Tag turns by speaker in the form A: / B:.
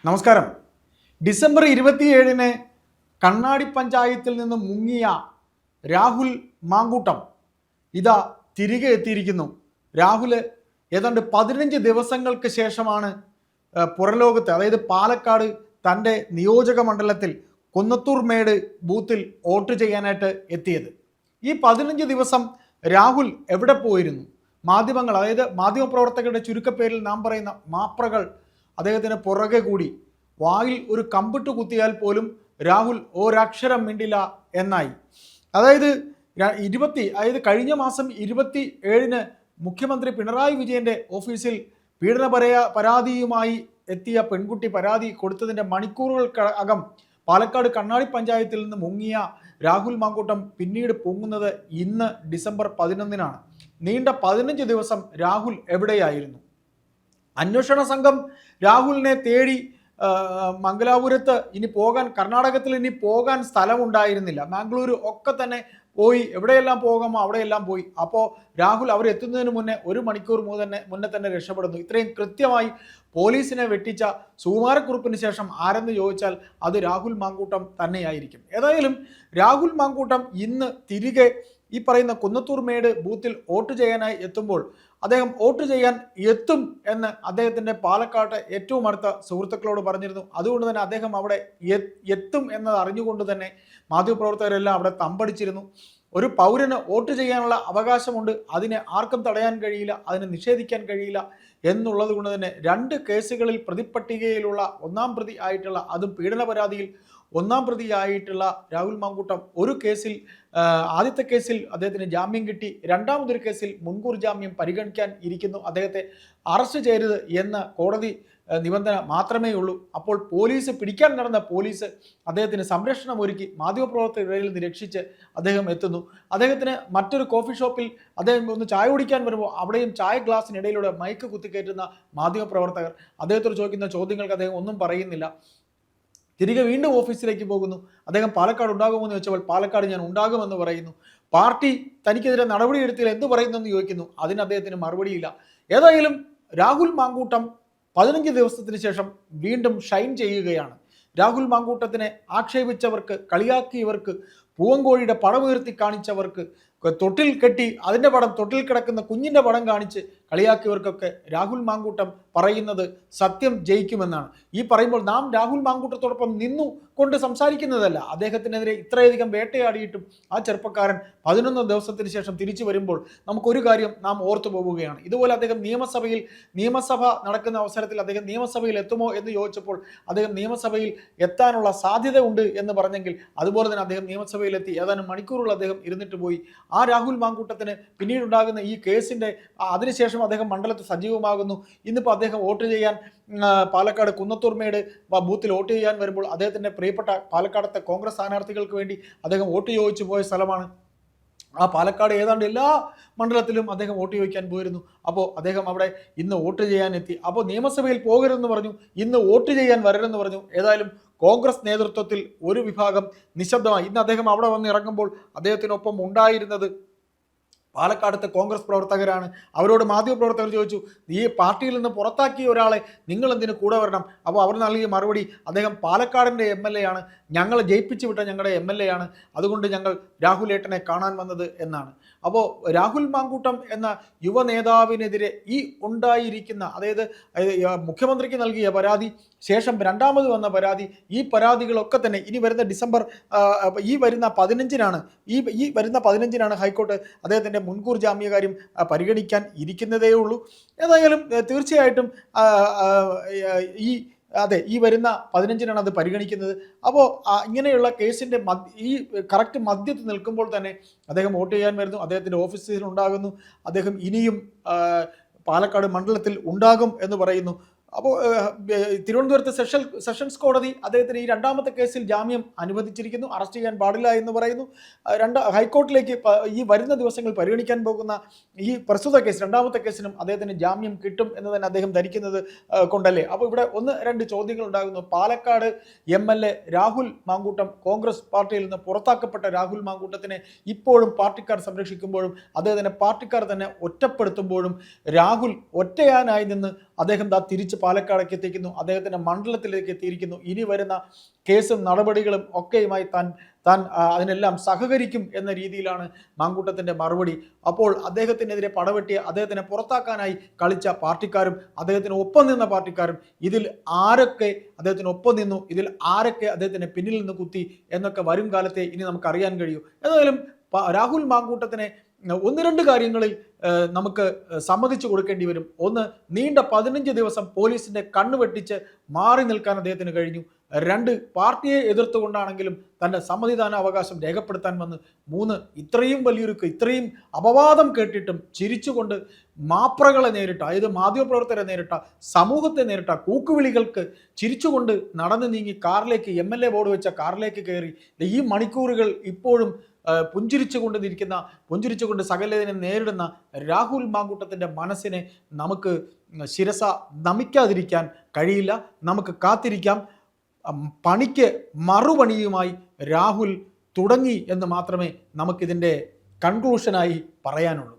A: നമസ്കാരം. ഡിസംബർ 27-ന് കണ്ണാടി പഞ്ചായത്തിൽ നിന്ന് മുങ്ങിയ രാഹുൽ മാങ്കൂട്ടം ഇതാ തിരികെ എത്തിയിരിക്കുന്നു. രാഹുൽ ഏതാണ്ട് 15 ദിവസങ്ങൾക്ക് ശേഷമാണ് പുറലോകത്ത്, അതായത് പാലക്കാട് തൻ്റെ നിയോജക മണ്ഡലത്തിൽ കുന്നത്തൂർമേട് ബൂത്തിൽ വോട്ട് ചെയ്യാനായിട്ട് എത്തിയത്. ഈ 15 ദിവസം രാഹുൽ എവിടെ പോയിരുന്നു? മാധ്യമങ്ങൾ, അതായത് മാധ്യമപ്രവർത്തകരുടെ ചുരുക്കപ്പേരിൽ നാം പറയുന്ന മാപ്രകൾ അദ്ദേഹത്തിന് പുറകെ കൂടി. വായിൽ ഒരു കമ്പിട്ട് കുത്തിയാൽ പോലും രാഹുൽ ഒരക്ഷരം മിണ്ടില്ല എന്നായി. അതായത് കഴിഞ്ഞ മാസം 27-ന് മുഖ്യമന്ത്രി പിണറായി വിജയന്റെ ഓഫീസിൽ പീഡന പരാതിയുമായി എത്തിയ പെൺകുട്ടി പരാതി കൊടുത്തതിൻ്റെ മണിക്കൂറുകൾക്കകം പാലക്കാട് കണ്ണാടി പഞ്ചായത്തിൽ നിന്ന് മുങ്ങിയ രാഹുൽ മാങ്കൂട്ടം പിന്നീട് പൊങ്ങുന്നത് ഇന്ന് ഡിസംബർ 11-നാണ്. നീണ്ട 15 ദിവസം രാഹുൽ എവിടെയായിരുന്നു? അന്വേഷണ സംഘം രാഹുലിനെ തേടി മംഗലാപുരത്ത് ഇനി പോകാൻ, കർണാടകത്തിൽ ഇനി പോകാൻ സ്ഥലമുണ്ടായിരുന്നില്ല. മാംഗ്ലൂരു ഒക്കെ തന്നെ പോയി, എവിടെയെല്ലാം പോകാമോ അവിടെയെല്ലാം പോയി. അപ്പോൾ രാഹുൽ അവരെത്തുന്നതിന് മുന്നേ 1 മണിക്കൂർ മുന്നേ തന്നെ രക്ഷപ്പെടുന്നു. ഇത്രയും കൃത്യമായി പോലീസിനെ വെട്ടിച്ച സുകുമാരക്കുറുപ്പിന് ശേഷം ആരെന്ന് ചോദിച്ചാൽ അത് രാഹുൽ മാങ്കൂട്ടം തന്നെയായിരിക്കും. ഏതായാലും രാഹുൽ മാങ്കൂട്ടം ഇന്ന് തിരികെ ഈ പറയുന്ന കുന്നത്തൂർമേട് ബൂത്തിൽ വോട്ട് ചെയ്യാനായി എത്തുമ്പോൾ അദ്ദേഹം വോട്ട് ചെയ്യാൻ എത്തും എന്ന് അദ്ദേഹത്തിൻ്റെ പാലക്കാട്ടെ ഏറ്റവും അടുത്ത സുഹൃത്തുക്കളോട് പറഞ്ഞിരുന്നു. അതുകൊണ്ട് തന്നെ അദ്ദേഹം അവിടെ എത്തും എന്നത് അറിഞ്ഞുകൊണ്ട് തന്നെ മാധ്യമപ്രവർത്തകരെല്ലാം അവിടെ തമ്പടിച്ചിരുന്നു. ഒരു പൗരന് വോട്ട് ചെയ്യാനുള്ള അവകാശമുണ്ട്, അതിനെ ആർക്കും തടയാൻ കഴിയില്ല, അതിനെ നിഷേധിക്കാൻ കഴിയില്ല എന്നുള്ളത് കൊണ്ട് തന്നെ 2 കേസുകളിൽ പ്രതിപ്പട്ടികയിലുള്ള 1-ാം പ്രതി ആയിട്ടുള്ള, അതും പീഡന പരാതിയിൽ 1-ാം പ്രതിയായിട്ടുള്ള രാഹുൽ മാങ്കൂട്ടം ഒരു കേസിൽ, ആദ്യത്തെ കേസിൽ അദ്ദേഹത്തിന് ജാമ്യം കിട്ടി, 2-ാമതൊരു കേസിൽ മുൻകൂർ ജാമ്യം പരിഗണിക്കാൻ ഇരിക്കുന്നു. അദ്ദേഹത്തെ അറസ്റ്റ് ചെയ്യരുത് എന്ന കോടതി നിബന്ധന മാത്രമേ ഉള്ളൂ. അപ്പോൾ പിടിക്കാൻ നടന്ന പോലീസ് അദ്ദേഹത്തിന് സംരക്ഷണം ഒരുക്കി മാധ്യമപ്രവർത്തകരിൽ നിന്ന് രക്ഷിച്ച് അദ്ദേഹം എത്തുന്നു. അദ്ദേഹത്തിന് മറ്റൊരു കോഫി ഷോപ്പിൽ അദ്ദേഹം ഒന്ന് ചായ കുടിക്കാൻ വരുമ്പോൾ അവിടെയും ചായ ഗ്ലാസിനിടയിലൂടെ മൈക്ക് കുത്തിക്കയറ്റുന്ന മാധ്യമപ്രവർത്തകർ. അദ്ദേഹത്തോട് ചോദിക്കുന്ന ചോദ്യങ്ങൾക്ക് അദ്ദേഹം ഒന്നും പറയുന്നില്ല. തിരികെ വീണ്ടും ഓഫീസിലേക്ക് പോകുന്നു. അദ്ദേഹം പാലക്കാട് ഉണ്ടാകുമെന്ന് ചോദിച്ചപ്പോൾ പാലക്കാട് ഞാൻ ഉണ്ടാകുമെന്ന് പറയുന്നു. പാർട്ടി തനിക്കെതിരെ നടപടിയെടുത്തില്ല എന്ത് പറയുന്നെന്ന് ചോദിക്കുന്നു. അതിന് അദ്ദേഹത്തിന് മറുപടിയില്ല. ഏതായാലും രാഹുൽ മാങ്കൂട്ടം 15 ദിവസത്തിന് ശേഷം വീണ്ടും ഷൈൻ ചെയ്യുകയാണ്. രാഹുൽ മാങ്കൂട്ടത്തിനെ ആക്ഷേപിച്ചവർക്ക്, കളിയാക്കിയവർക്ക്, പൂവങ്കോഴിയുടെ പടം ഉയർത്തി കാണിച്ചവർക്ക്, തൊട്ടിൽ കെട്ടി അതിൻ്റെ പടം, തൊട്ടിൽ കിടക്കുന്ന കുഞ്ഞിൻ്റെ പടം കാണിച്ച് കളിയാക്കിയവർക്കൊക്കെ രാഹുൽ മാങ്കൂട്ടം പറയുന്നത് സത്യം ജയിക്കുമെന്നാണ്. ഈ പറയുമ്പോൾ നാം രാഹുൽ മാങ്കൂട്ടത്തോടൊപ്പം നിന്നു കൊണ്ട് സംസാരിക്കുന്നതല്ല. അദ്ദേഹത്തിനെതിരെ ഇത്രയധികം വേട്ടയാടിയിട്ടും ആ ചെറുപ്പക്കാരൻ 11 ദിവസത്തിന് ശേഷം തിരിച്ചു വരുമ്പോൾ നമുക്കൊരു കാര്യം നാം ഓർത്തു പോവുകയാണ്. ഇതുപോലെ അദ്ദേഹം നിയമസഭ നടക്കുന്ന അവസരത്തിൽ അദ്ദേഹം നിയമസഭയിൽ എത്തുമോ എന്ന് ചോദിച്ചപ്പോൾ അദ്ദേഹം നിയമസഭയിൽ എത്താനുള്ള സാധ്യത ഉണ്ട് എന്ന് പറഞ്ഞെങ്കിൽ അതുപോലെ തന്നെ അദ്ദേഹം നിയമസഭയിലെത്തി. ഏതാനും മണിക്കൂറുകൾ അദ്ദേഹം ഇരുന്നിട്ട് പോയി. ആ രാഹുൽ മാങ്കൂട്ടത്തിന് പിന്നീടുണ്ടാകുന്ന ഈ കേസിൻ്റെ അതിനുശേഷം അദ്ദേഹം മണ്ഡലത്തിൽ സജീവമാകുന്നു. ഇന്നിപ്പോൾ അദ്ദേഹം വോട്ട് ചെയ്യാൻ പാലക്കാട് കുന്നത്തൂർമേട് ബൂത്തിൽ വോട്ട് ചെയ്യാൻ വരുമ്പോൾ അദ്ദേഹത്തിൻ്റെ പ്രിയപ്പെട്ട പാലക്കാടത്തെ കോൺഗ്രസ് സ്ഥാനാർത്ഥികൾക്ക് വേണ്ടി അദ്ദേഹം വോട്ട് ചോദിച്ചു പോയ സ്ഥലമാണ്. ആ പാലക്കാട് ഏതാണ്ട് എല്ലാ മണ്ഡലത്തിലും അദ്ദേഹം വോട്ട് ചോദിക്കാൻ പോയിരുന്നു. അപ്പോൾ അദ്ദേഹം അവിടെ ഇന്ന് വോട്ട് ചെയ്യാൻ എത്തി. അപ്പോൾ നിയമസഭയിൽ പോകരുതെന്ന് പറഞ്ഞു, ഇന്ന് വോട്ട് ചെയ്യാൻ വരരുതെന്ന് പറഞ്ഞു. ഏതായാലും കോൺഗ്രസ് നേതൃത്വത്തിൽ ഒരു വിഭാഗം നിശബ്ദമായി. ഇന്ന് അദ്ദേഹം അവിടെ വന്ന് ഇറങ്ങുമ്പോൾ അദ്ദേഹത്തിനൊപ്പം ഉണ്ടായിരുന്നത് പാലക്കാടത്തെ കോൺഗ്രസ് പ്രവർത്തകരാണ്. അവരോട് മാധ്യമപ്രവർത്തകർ ചോദിച്ചു, ഈ പാർട്ടിയിൽ നിന്ന് പുറത്താക്കിയ ഒരാളെ നിങ്ങൾ എന്തിനു കൂടെ വരണം? അപ്പോൾ അവർ നൽകിയ മറുപടി, അദ്ദേഹം പാലക്കാടിൻ്റെ MLA ആണ്, ഞങ്ങളെ ജയിപ്പിച്ചു വിട്ട ഞങ്ങളുടെ MLA ആണ്, അതുകൊണ്ട് ഞങ്ങൾ രാഹുലേട്ടനെ കാണാൻ വന്നത് എന്നാണ്. അപ്പോൾ രാഹുൽ മാങ്കൂട്ടം എന്ന യുവ നേതാവിനെതിരെ ഈ ഉണ്ടായിരിക്കുന്ന, അതായത് മുഖ്യമന്ത്രിക്ക് നൽകിയ പരാതി, ശേഷം 2-മത് വന്ന പരാതി, ഈ പരാതികളൊക്കെ തന്നെ ഇനി വരുന്ന ഈ വരുന്ന 15-നാണ് ഹൈക്കോർട്ട് അദ്ദേഹത്തിൻ്റെ മുൻകൂർ ജാമ്യകാര്യം പരിഗണിക്കാൻ ഇരിക്കുന്നതേ ഉള്ളൂ. ഏതായാലും തീർച്ചയായിട്ടും ഈ വരുന്ന 15-നാണ് അത് പരിഗണിക്കുന്നത്. അപ്പോൾ ഇങ്ങനെയുള്ള കേസിൻ്റെ ഈ കറക്റ്റ് മധ്യത്തിൽ നിൽക്കുമ്പോൾ തന്നെ അദ്ദേഹം വോട്ട് ചെയ്യാൻ വരുന്നു. അദ്ദേഹത്തിൻ്റെ ഓഫീസിൽ ഉണ്ടാകുന്നു. അദ്ദേഹം ഇനിയും പാലക്കാട് മണ്ഡലത്തിൽ ഉണ്ടാകും എന്ന് പറയുന്നു. അപ്പോൾ തിരുവനന്തപുരത്ത് സെഷൻസ് കോടതി അദ്ദേഹത്തിന് ഈ 2-മത്തെ കേസിൽ ജാമ്യം അനുവദിച്ചിരിക്കുന്നു. അറസ്റ്റ് ചെയ്യാൻ പാടില്ല എന്ന് പറയുന്നു. ഹൈക്കോർട്ടിലേക്ക് ഈ വരുന്ന ദിവസങ്ങളിൽ പരിഗണിക്കാൻ പോകുന്ന ഈ പ്രസ്തുത കേസ് 2-മത്തെ കേസിനും അദ്ദേഹത്തിന് ജാമ്യം കിട്ടും എന്ന് തന്നെ അദ്ദേഹം ധരിക്കുന്നത് കൊണ്ടല്ലേ. അപ്പോൾ ഇവിടെ 1-2 ചോദ്യങ്ങൾ ഉണ്ടാകുന്നു. പാലക്കാട് MLA രാഹുൽ മാങ്കൂട്ടം കോൺഗ്രസ് പാർട്ടിയിൽ നിന്ന് പുറത്താക്കപ്പെട്ട രാഹുൽ മാങ്കൂട്ടത്തിനെ ഇപ്പോഴും പാർട്ടിക്കാർ സംരക്ഷിക്കുമ്പോഴും അദ്ദേഹത്തിൻ്റെ പാർട്ടിക്കാർ തന്നെ ഒറ്റപ്പെടുത്തുമ്പോഴും രാഹുൽ ഒറ്റയാനായി നിന്ന് അദ്ദേഹം തിരിച്ച് പാലക്കാടേക്ക് എത്തിക്കുന്നു, അദ്ദേഹത്തിൻ്റെ മണ്ഡലത്തിലേക്ക് എത്തിയിരിക്കുന്നു. ഇനി വരുന്ന കേസും നടപടികളും ഒക്കെയുമായി താൻ അതിനെല്ലാം സഹകരിക്കും എന്ന രീതിയിലാണ് മാങ്കൂട്ടത്തിൻ്റെ മറുപടി. അപ്പോൾ അദ്ദേഹത്തിനെതിരെ പടവെട്ടിയ, അദ്ദേഹത്തിനെ പുറത്താക്കാനായി കളിച്ച പാർട്ടിക്കാരും അദ്ദേഹത്തിന് ഒപ്പം നിന്ന പാർട്ടിക്കാരും ഇതിൽ ആരൊക്കെ അദ്ദേഹത്തിനൊപ്പം നിന്നു, ഇതിൽ ആരൊക്കെ അദ്ദേഹത്തിന് പിന്നിൽ നിന്ന് കുത്തി എന്നൊക്കെ വരും കാലത്തെ ഇനി നമുക്ക് അറിയാൻ കഴിയൂ. ഏതായാലും രാഹുൽ മാങ്കൂട്ടത്തിനെ ഒന്ന് രണ്ട് കാര്യങ്ങളിൽ നമുക്ക് സമ്മതിച്ചു കൊടുക്കേണ്ടി വരും. ഒന്ന്, നീണ്ട 15 ദിവസം പോലീസിന്റെ കണ്ണു വെട്ടിച്ച് മാറി നിൽക്കാൻ അദ്ദേഹത്തിന് കഴിഞ്ഞു. 2, പാർട്ടിയെ എതിർത്തുകൊണ്ടാണെങ്കിലും തൻ്റെ സമ്മതിദാന അവകാശം രേഖപ്പെടുത്താൻ വന്ന്. 3, ഇത്രയും അപവാദം കേട്ടിട്ടും ചിരിച്ചുകൊണ്ട് മാപ്രകളെ നേരിട്ട, അതായത് മാധ്യമപ്രവർത്തകരെ നേരിട്ട, സമൂഹത്തെ നേരിട്ട കൂക്കുവിളികൾക്ക് ചിരിച്ചുകൊണ്ട് നടന്നു നീങ്ങി കാറിലേക്ക്, MLA ബോർഡ് വെച്ച കാറിലേക്ക് കയറി ഈ മണിക്കൂറുകൾ ഇപ്പോഴും പുഞ്ചിരിച്ചുകൊണ്ട് സകലതിനെ നേരിടുന്ന രാഹുൽ മാങ്കൂട്ടത്തിൻ്റെ മനസ്സിനെ നമുക്ക് ശിരസ നമിക്കാതിരിക്കാൻ കഴിയില്ല. നമുക്ക് കാത്തിരിക്കാം. പണിക്ക് മറുപണിയുമായി രാഹുൽ തുടങ്ങി എന്ന് മാത്രമേ നമുക്കിതിൻ്റെ കൺക്ലൂഷനായി പറയാനുള്ളൂ.